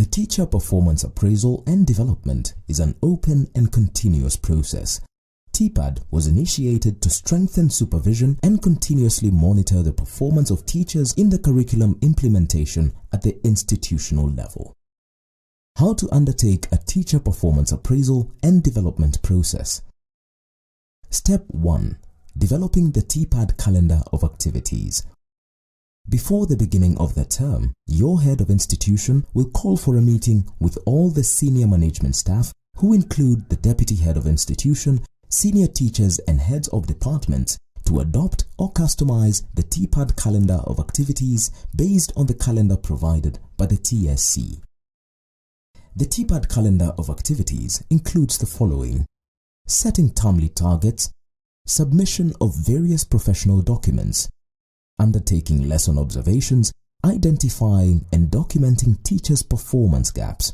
The teacher performance appraisal and development is an open and continuous process. TPAD was initiated to strengthen supervision and continuously monitor the performance of teachers in the curriculum implementation at the institutional level. How to undertake a teacher performance appraisal and development process. Step 1. Developing the TPAD calendar of activities. Before the beginning of the term, your head of institution will call for a meeting with all the senior management staff, who include the deputy head of institution, senior teachers and heads of departments, to adopt or customize the TPAD calendar of activities based on the calendar provided by the TSC. The TPAD calendar of activities includes the following: setting termly targets, submission of various professional documents, undertaking lesson observations, identifying and documenting teachers' performance gaps,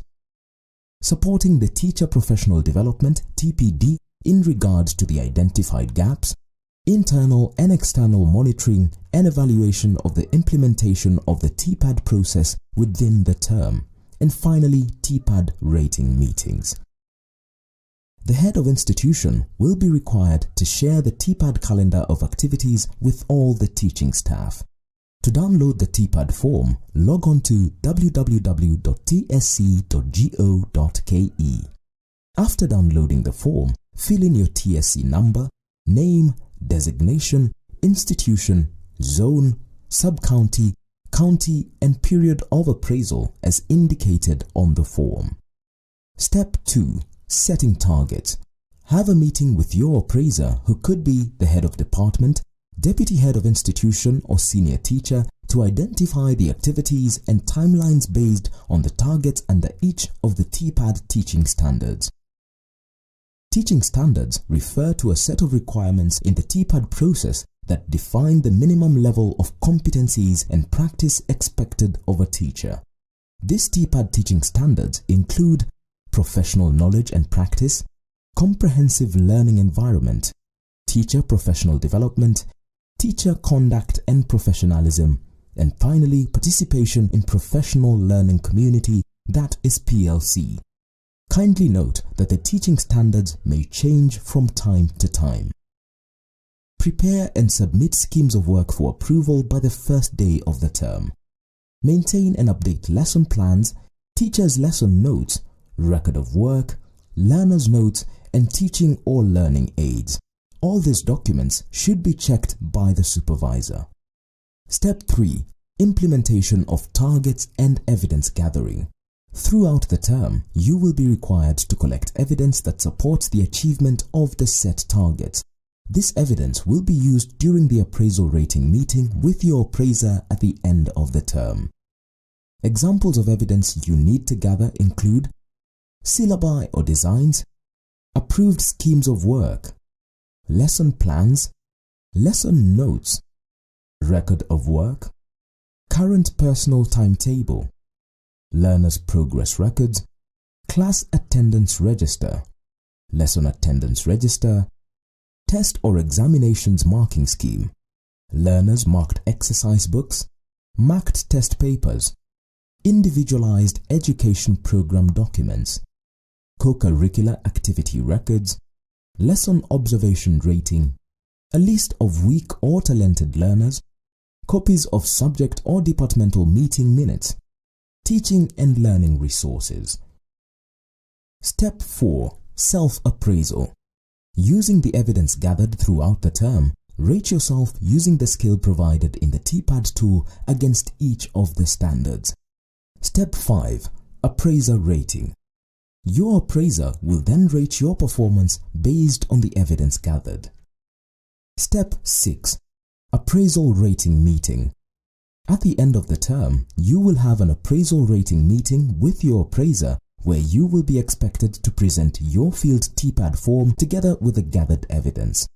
supporting the teacher professional development (TPD) in regards to the identified gaps, internal and external monitoring and evaluation of the implementation of the TPAD process within the term, and finally TPAD rating meetings. The head of institution will be required to share the TPAD calendar of activities with all the teaching staff. To download the TPAD form, log on to www.tsc.go.ke. After downloading the form, fill in your TSC number, name, designation, institution, zone, sub-county, county and period of appraisal as indicated on the form. Step 2. Setting targets. Have a meeting with your appraiser, who could be the head of department, deputy head of institution or senior teacher, to identify the activities and timelines based on the targets under each of the TPAD teaching standards. Teaching standards refer to a set of requirements in the TPAD process that define the minimum level of competencies and practice expected of a teacher. These TPAD teaching standards include professional knowledge and practice, comprehensive learning environment, teacher professional development, teacher conduct and professionalism, and finally participation in professional learning community, that is PLC. Kindly note that the teaching standards may change from time to time. Prepare and submit schemes of work for approval by the first day of the term. Maintain and update lesson plans, teachers' lesson notes, record of work, learners' notes, and teaching or learning aids. All these documents should be checked by the supervisor. Step 3. Implementation of targets and evidence gathering. Throughout the term, you will be required to collect evidence that supports the achievement of the set targets. This evidence will be used during the appraisal rating meeting with your appraiser at the end of the term. Examples of evidence you need to gather include syllabi or designs, approved schemes of work, lesson plans, lesson notes, record of work, current personal timetable, learners' progress records, class attendance register, lesson attendance register, test or examinations marking scheme, learners' marked exercise books, marked test papers, individualized education program documents, co-curricular activity records, lesson observation rating, a list of weak or talented learners, copies of subject or departmental meeting minutes, teaching and learning resources. Step 4. Self-appraisal. Using the evidence gathered throughout the term, rate yourself using the scale provided in the TPAD tool against each of the standards. Step 5. Appraiser rating. Your appraiser will then rate your performance based on the evidence gathered. Step 6. Appraisal rating meeting. At the end of the term, you will have an appraisal rating meeting with your appraiser, where you will be expected to present your field TPAD form together with the gathered evidence.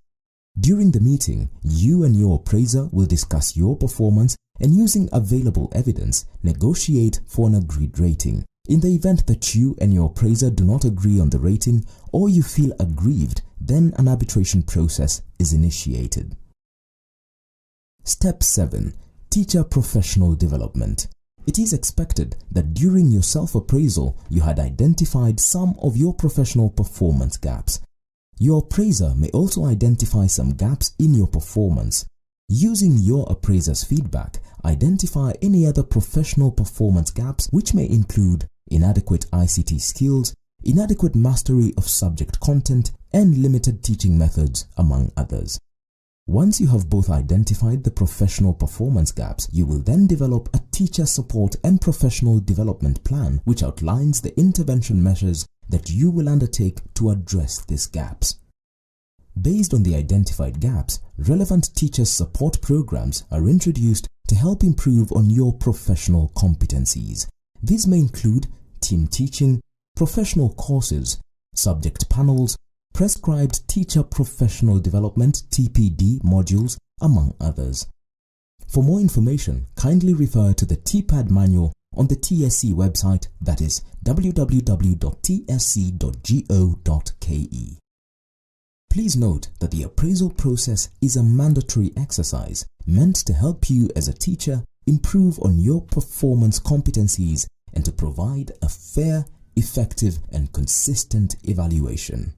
During the meeting, you and your appraiser will discuss your performance and, using available evidence, negotiate for an agreed rating. In the event that you and your appraiser do not agree on the rating, or you feel aggrieved, then an arbitration process is initiated. Step 7. Teacher professional development. It is expected that during your self-appraisal, you had identified some of your professional performance gaps. Your appraiser may also identify some gaps in your performance. Using your appraiser's feedback, identify any other professional performance gaps which may include inadequate ICT skills, inadequate mastery of subject content, and limited teaching methods, among others. Once you have both identified the professional performance gaps, you will then develop a teacher support and professional development plan which outlines the intervention measures that you will undertake to address these gaps. Based on the identified gaps, relevant teacher support programs are introduced to help improve on your professional competencies. These may include team teaching, professional courses, subject panels, prescribed teacher professional development (TPD) modules, among others. For more information, kindly refer to the TPAD manual on the TSC website, that is www.tsc.go.ke. Please note that the appraisal process is a mandatory exercise meant to help you as a teacher improve on your performance competencies and to provide a fair, effective, and consistent evaluation.